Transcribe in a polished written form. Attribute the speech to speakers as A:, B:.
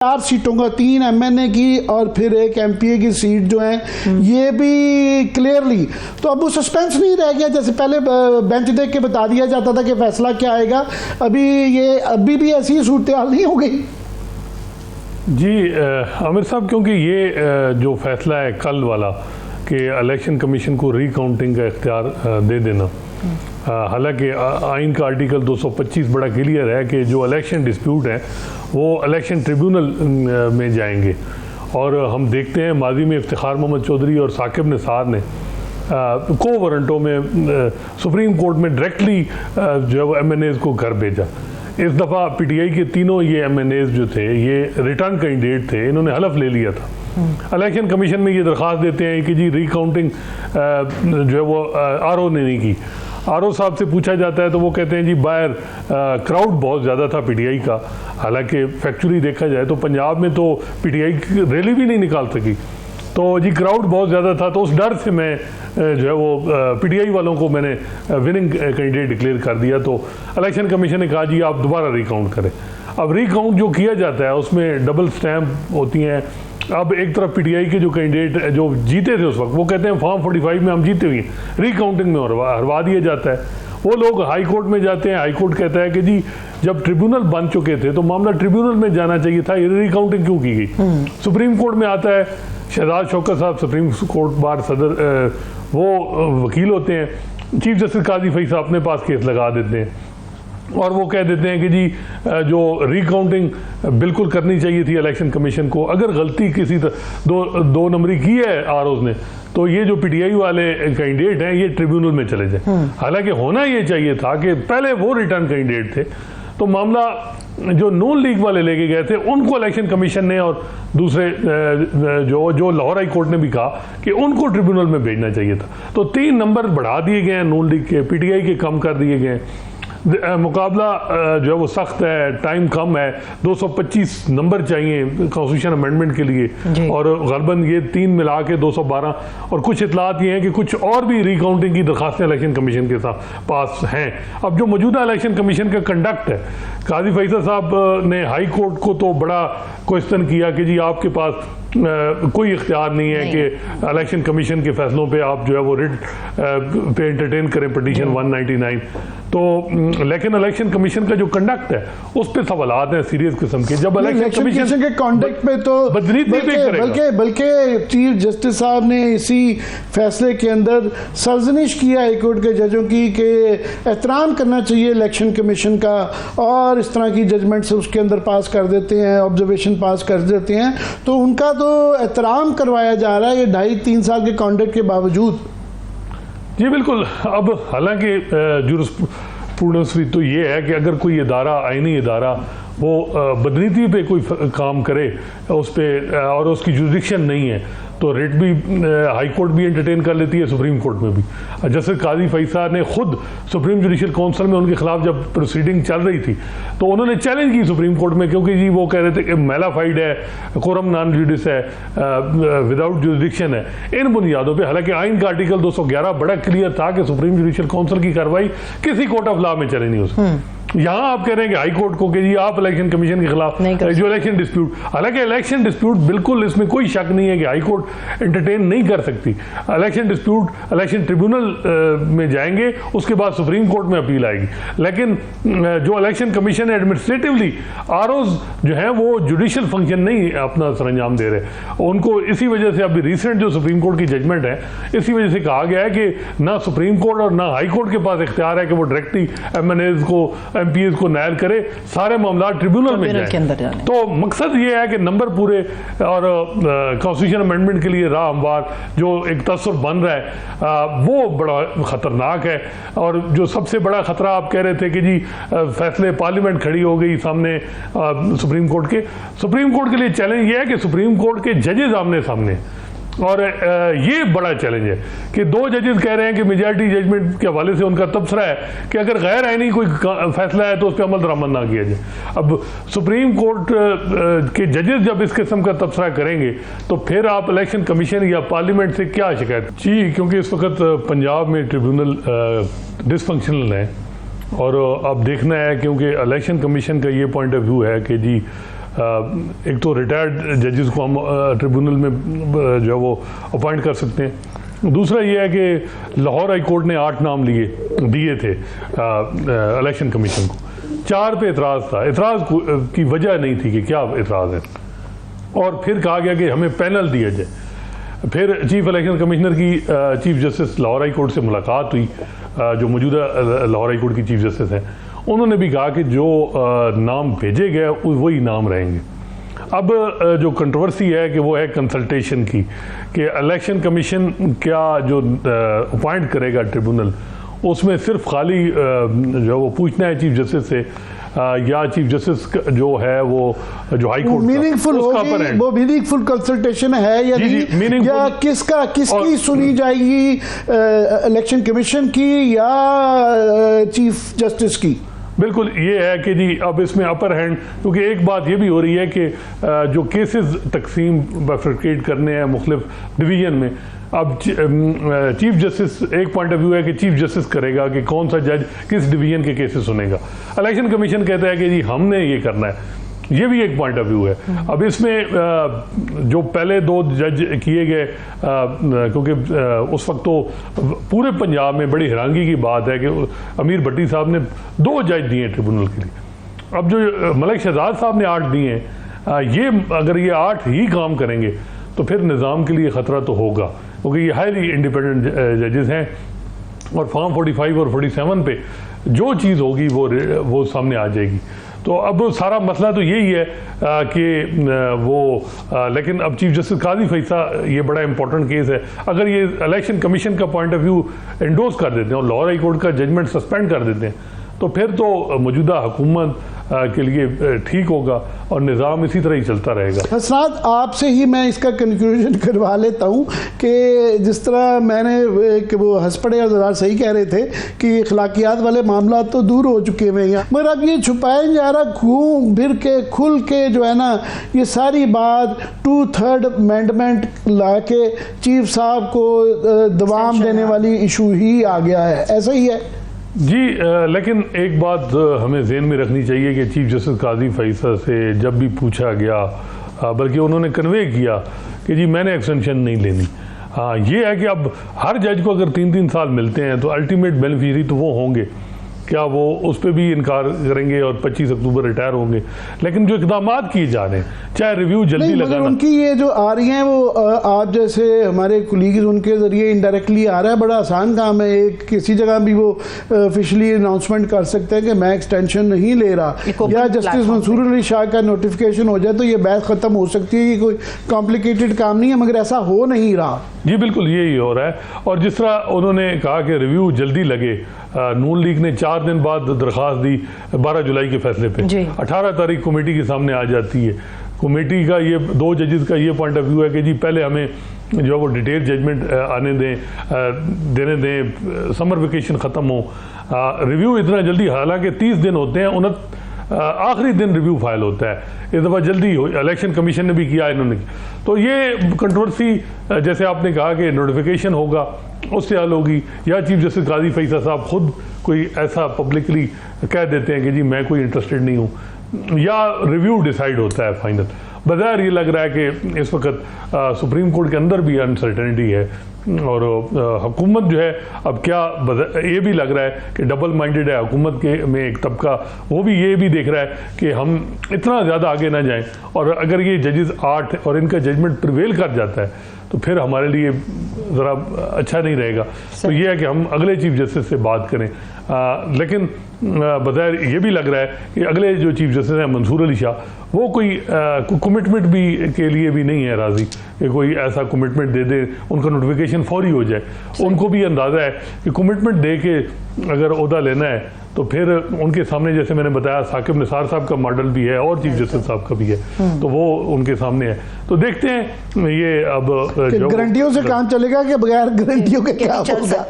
A: 4 सीटों का 3 एमएनए की और फिर एक एमपीए की सीट जो है ये भी क्लियरली, तो अब वो सस्पेंस नहीं रह गया जैसे पहले बेंच देख के बता दिया जाता था कि फैसला क्या आएगा। अभी भी ऐसी सूरत हाल नहीं हो गई
B: जी आमिर साहब, क्योंकि ये जो फैसला है कल वाला कि इलेक्शन कमीशन को रिकाउंटिंग का इख्तियार दे देना, हालांकि आइन का आर्टिकल 225 बड़ा क्लियर है कि जो इलेक्शन डिस्प्यूट है वो इलेक्शन ट्रिब्यूनल में जाएंगे। और हम देखते हैं माजी में इफ्तिखार मोहम्मद चौधरी और साकिब निसार ने को वारंटों में सुप्रीम कोर्ट में डायरेक्टली जो एमएनएज को घर भेजा। इस दफ़ा पीटीआई के तीनों ये एमएनएज जो थे ये रिटर्न कैंडिडेट थे, इन्होंने हलफ ले लिया था। इलेक्शन कमीशन में ये दरख्वास्त देते हैं कि जी रिकाउंटिंग जो है वो आरओ ने नहीं की। आरओ साहब से पूछा जाता है तो वो कहते हैं जी बाहर क्राउड बहुत ज़्यादा था पीटीआई का। हालांकि फैक्चुअली देखा जाए तो पंजाब में तो पीटीआई रैली भी नहीं निकाल सकी, तो जी क्राउड बहुत ज़्यादा था, तो उस डर से मैं जो है वो पीटीआई वालों को मैंने विनिंग कैंडिडेट डिक्लेयर कर दिया। तो इलेक्शन कमीशन ने कहा जी आप दोबारा रिकाउंट करें। अब रिकाउंट जो किया जाता है उसमें डबल स्टैम्प होती हैं। अब एक तरफ पीटीआई के जो कैंडिडेट जो जीते थे उस वक्त वो कहते हैं फॉर्म 45 में हम जीते हुए हैं, रिकाउंटिंग में हरवा दिया जाता है। वो लोग हाई कोर्ट में जाते हैं, हाई कोर्ट कहता है कि जी जब ट्रिब्यूनल बन चुके थे तो मामला ट्रिब्यूनल में जाना चाहिए था, रिकाउंटिंग क्यों की गई। सुप्रीम कोर्ट में आता है, शहजाद शौकत साहब सुप्रीम कोर्ट बार सदर वो वकील होते हैं, चीफ जस्टिस काजी फैसल अपने पास केस लगा देते हैं और वो कह देते हैं कि जी जो रिकाउंटिंग बिल्कुल करनी चाहिए थी इलेक्शन कमीशन को। अगर गलती किसी दो नंबरी की है आरओज ने तो ये जो पीटीआई वाले कैंडिडेट हैं ये ट्रिब्यूनल में चले जाए। हालांकि होना ये चाहिए था कि पहले वो रिटर्न कैंडिडेट थे, तो मामला जो नून लीग वाले लेके गए थे उनको इलेक्शन कमीशन ने और दूसरे जो लाहौर हाई कोर्ट ने भी कहा कि उनको ट्रिब्यूनल में भेजना चाहिए था। तो 3 नंबर बढ़ा दिए गए हैं नून लीग के, पीटीआई के कम कर दिए गए हैं। मुकाबला जो है वो सख्त है, टाइम कम है, 225 नंबर चाहिए कॉन्स्टिट्यूशन अमेंडमेंट के लिए और गलबन ये 3 मिला के 212। और कुछ इतलात ये हैं कि कुछ और भी रिकाउंटिंग की दरखास्तें इलेक्शन कमीशन के साथ पास हैं। अब जो मौजूदा इलेक्शन कमीशन का कंडक्ट है, काजी फैसल साहब ने हाई कोर्ट को तो बड़ा क्वेश्चन किया कि जी आपके पास कोई इख्तियार नहीं है कि इलेक्शन कमीशन के फैसलों पे आप जो है वो रिट पे एंटरटेन करें पिटीशन 199। तो लेकिन इलेक्शन कमीशन का जो कंडक्ट है उस पे सवालात हैं सीरियस किस्म के। जब इलेक्शन कमीशन के कंडक्ट पे तो
A: बल्कि चीफ जस्टिस साहब ने इसी फैसले के अंदर सरजनिश किया हाईकोर्ट के जजों की कि एहतराम करना चाहिए इलेक्शन कमीशन का, और इस तरह की जजमेंट्स उसके अंदर पास कर देते हैं, ऑब्जर्वेशन पास कर देते हैं, तो उनका तो एहतराम करवाया जा रहा है ये 2.5-3 साल के कॉन्ट्रैक्ट के बावजूद।
B: जी बिल्कुल। अब हालांकि जुरिस्प्रूडेंस भी तो ये है कि अगर कोई इदारा, आईनी इदारा वो बदनीति पे कोई काम करे उस पर और उसकी जुरिडिक्शन नहीं है तो रेट भी हाई कोर्ट भी एंटरटेन कर लेती है, सुप्रीम कोर्ट में भी। जस्टिस काजी फैसल ने खुद सुप्रीम जुडिशल काउंसिल में उनके खिलाफ जब प्रोसीडिंग चल रही थी तो उन्होंने चैलेंज की सुप्रीम कोर्ट में, क्योंकि जी वो कह रहे थे कि मेलाफाइड है, कोरम नॉन जुडिस है, विदाउट जुरिडिक्शन है, इन बुनियादों पे। हालांकि आइन का आर्टिकल 211 बड़ा क्लियर था कि सुप्रीम जुडिशल काउंसिल की कार्रवाई किसी कोर्ट ऑफ लॉ में चले नहीं हो सकती। यहाँ आप कह रहे हैं कि हाई कोर्ट को कि जी आप इलेक्शन कमीशन के खिलाफ जो इलेक्शन डिस्प्यूट, हालांकि इलेक्शन डिस्प्यूट बिल्कुल इसमें कोई शक नहीं है कि हाई कोर्ट एंटरटेन नहीं कर सकती। इलेक्शन डिस्प्यूट इलेक्शन ट्रिब्यूनल में जाएंगे, उसके बाद सुप्रीम कोर्ट में अपील आएगी। लेकिन जो इलेक्शन कमीशन है एडमिनिस्ट्रेटिवली आरओज जो है वो जुडिशियल फंक्शन नहीं अपना सरंजाम दे रहे। उनको इसी वजह से अभी रिसेंट जो सुप्रीम कोर्ट की जजमेंट है इसी वजह से कहा गया है कि ना सुप्रीम कोर्ट और ना हाई कोर्ट के पास इख्तियार है कि वो डायरेक्टली एमएनएज को एमपीएस को नायल करे, सारे मामला ट्रिब्यूनल में जाए। तो मकसद ये है कि नंबर पूरे और कॉन्स्टिट्यूशन अमेंडमेंट के लिए राह हमवार जो एक तस्वर बन रहा है वो बड़ा खतरनाक है। और जो सबसे बड़ा खतरा आप कह रहे थे कि जी फैसले पार्लियामेंट खड़ी हो गई सामने सुप्रीम कोर्ट के लिए चैलेंज ये है कि सुप्रीम कोर्ट के जजेस आमने सामने, और ये बड़ा चैलेंज है कि 2 जजेस कह रहे हैं कि मेजॉरिटी जजमेंट के हवाले से उनका तबसरा है कि अगर गैर आईनी कोई फैसला है तो उस पर अमल दरामद ना किया जाए। अब सुप्रीम कोर्ट के जजेस जब इस किस्म का तबसरा करेंगे तो फिर आप इलेक्शन कमीशन या पार्लियामेंट से क्या शिकायत? जी, क्योंकि इस वक्त पंजाब में ट्रिब्यूनल डिसफंक्शनल है और अब देखना है, क्योंकि इलेक्शन कमीशन का ये पॉइंट ऑफ व्यू है कि जी एक तो रिटायर्ड जजेस को हम ट्रिब्यूनल में जो है वो अपॉइंट कर सकते हैं। दूसरा ये है कि लाहौर हाई कोर्ट ने 8 नाम दिए थे इलेक्शन कमीशन को, 4 पे एतराज़ था। एतराज़ की वजह नहीं थी कि क्या एतराज़ है, और फिर कहा गया कि हमें पैनल दिया जाए। फिर चीफ इलेक्शन कमिश्नर की chief justice Lahore high court से मुलाकात हुई, जो मौजूदा लाहौर हाई कोर्ट की चीफ जस्टिस हैं, उन्होंने भी कहा कि जो नाम भेजे गए वही नाम रहेंगे। अब जो कंट्रोवर्सी है कि वो है कंसल्टेशन की, कि इलेक्शन कमीशन क्या जो अपॉइंट करेगा ट्रिब्यूनल, उसमें सिर्फ खाली जो वो पूछना है चीफ जस्टिस से, या चीफ जस्टिस जो है वो जो हाई कोर्ट
A: मीनिंगफुल होगी, वो मीनिंगफुल कंसल्टेशन है या नहीं, या किसकी सुनी जाएगी, इलेक्शन कमीशन की या चीफ जस्टिस की?
B: बिल्कुल ये है कि जी अब इसमें अपर हैंड, क्योंकि एक बात ये भी हो रही है कि जो केसेस तकसीम बाइफरकेट करने हैं मुख्तलिफ डिवीजन में, अब चीफ जस्टिस एक पॉइंट ऑफ व्यू है कि चीफ जस्टिस करेगा कि कौन सा जज किस डिवीजन के केसेस सुनेगा। इलेक्शन कमीशन कहता है कि जी हमने ये करना है, ये भी एक पॉइंट ऑफ व्यू है। अब इसमें जो पहले 2 जज किए गए, क्योंकि उस वक्त तो पूरे पंजाब में बड़ी हैरानगी की बात है कि अमीर भट्टी साहब ने 2 जज दिए ट्रिब्यूनल के लिए। अब जो मलिक शहजाद साहब ने 8 दिए हैं, ये अगर ये 8 ही काम करेंगे तो फिर निज़ाम के लिए ख़तरा तो होगा, क्योंकि ये हाईली इंडिपेंडेंट जजेस हैं, और फॉर्म 45 और 47 पे जो चीज़ होगी वो सामने आ जाएगी। तो अब सारा मसला तो यही है कि लेकिन अब चीफ जस्टिस काजी फैसा, ये बड़ा इंपॉर्टेंट केस है। अगर ये इलेक्शन कमीशन का पॉइंट ऑफ व्यू एंडोर्स कर देते हैं और लाहौर हाई कोर्ट का जजमेंट सस्पेंड कर देते हैं, तो फिर तो मौजूदा हुकूमत के लिए ठीक होगा और निज़ाम इसी तरह ही चलता रहेगा।
A: हसनात, आपसे ही मैं इसका कंक्लूजन करवा लेता हूँ कि जिस तरह मैंने कि वो हंस पड़े और ज़रा सही कह रहे थे कि अखलाकियात वाले मामला तो दूर हो चुके हैं यहाँ, मगर अब ये छुपाया जा रहा, घूम फिर के खुल के जो है ना, ये सारी बात 2/3 अमेंडमेंट ला के चीफ साहब को दवाम देने वाली इशू ही आ गया है, ऐसा ही है
B: जी। लेकिन एक बात हमें ज़हन में रखनी चाहिए कि चीफ जस्टिस काजी फैसल से जब भी पूछा गया, बल्कि उन्होंने कन्वे किया कि जी मैंने एक्सटेंशन नहीं लेनी। हाँ, ये है कि अब हर जज को अगर 3-3 साल मिलते हैं तो अल्टीमेट बेनिफिशरी तो वो होंगे, क्या वो उस पर भी इनकार करेंगे और 25 अक्टूबर रिटायर होंगे? लेकिन जो इकदाम किए जा रहे हैं, चाहे रिव्यू जल्दी लगाना,
A: उनकी ये जो आ रही हैं वो आप जैसे हमारे कुलीग्स उनके जरिए इनडायरेक्टली आ रहा है, बड़ा आसान काम है। एक किसी जगह भी वो ऑफिशियली अनाउंसमेंट कर सकते हैं कि मैं एक्सटेंशन नहीं ले रहा, या जस्टिस मंसूर अली शाह का नोटिफिकेशन हो जाए तो ये बहस खत्म हो सकती है। ये कोई कॉम्प्लिकेटेड काम नहीं है, मगर ऐसा हो नहीं रहा।
B: जी बिल्कुल यही हो रहा है। और जिस तरह उन्होंने कहा कि रिव्यू जल्दी लगे, नून लीग ने 4 दिन बाद दरख्वास्त दी 12 जुलाई के फैसले पे, 18 तारीख कमेटी के सामने आ जाती है। कमेटी का ये 2 जजेस का ये पॉइंट ऑफ व्यू है कि जी पहले हमें जो वो डिटेल जजमेंट आने देने दें, समर वेकेशन ख़त्म हो, रिव्यू इतना जल्दी, हालांकि 30 दिन होते हैं, आखिरी दिन रिव्यू फाइल होता है, इस दफ़ा जल्दी हो, इलेक्शन कमीशन ने भी किया, इन्होंने। तो ये कंट्रोवर्सी जैसे आपने कहा कि नोटिफिकेशन होगा उससे हल होगी, या चीफ जस्टिस काजी फैसल साहब खुद कोई ऐसा पब्लिकली कह देते हैं कि जी मैं कोई इंटरेस्टेड नहीं हूँ, या रिव्यू डिसाइड होता है फाइनल। बज़ाहिर ये लग रहा है कि इस वक्त सुप्रीम कोर्ट के अंदर भी अनसर्टेनिटी है, और हुकूमत जो है अब क्या, ये भी लग रहा है कि डबल माइंडेड है हुकूमत के में एक तबका, वो भी ये भी देख रहा है कि हम इतना ज़्यादा आगे ना जाएं, और अगर ये जजेस 8 और इनका जजमेंट प्रिवेल कर जाता है तो फिर हमारे लिए ज़रा अच्छा नहीं रहेगा। तो ये है कि हम अगले चीफ जस्टिस से बात करें, लेकिन बज़ाहिर ये भी लग रहा है कि अगले जो चीफ जस्टिस हैं मंसूर अली शाह, वो कोई कमिटमेंट भी के लिए भी नहीं है राज़ी कि कोई ऐसा कमिटमेंट दे दे, उनका नोटिफिकेशन फौरी हो जाए। उनको भी अंदाज़ा है कि कमिटमेंट दे के अगर ओहदा लेना है तो फिर उनके सामने, जैसे मैंने बताया, साकिब निसार साहब का मॉडल भी है और चीफ जस्टिस साहब का भी है, तो वो उनके सामने है। तो देखते हैं ये अब
A: गारंटियों से काम चलेगा कि बगैर गारंटियों के क्या होगा।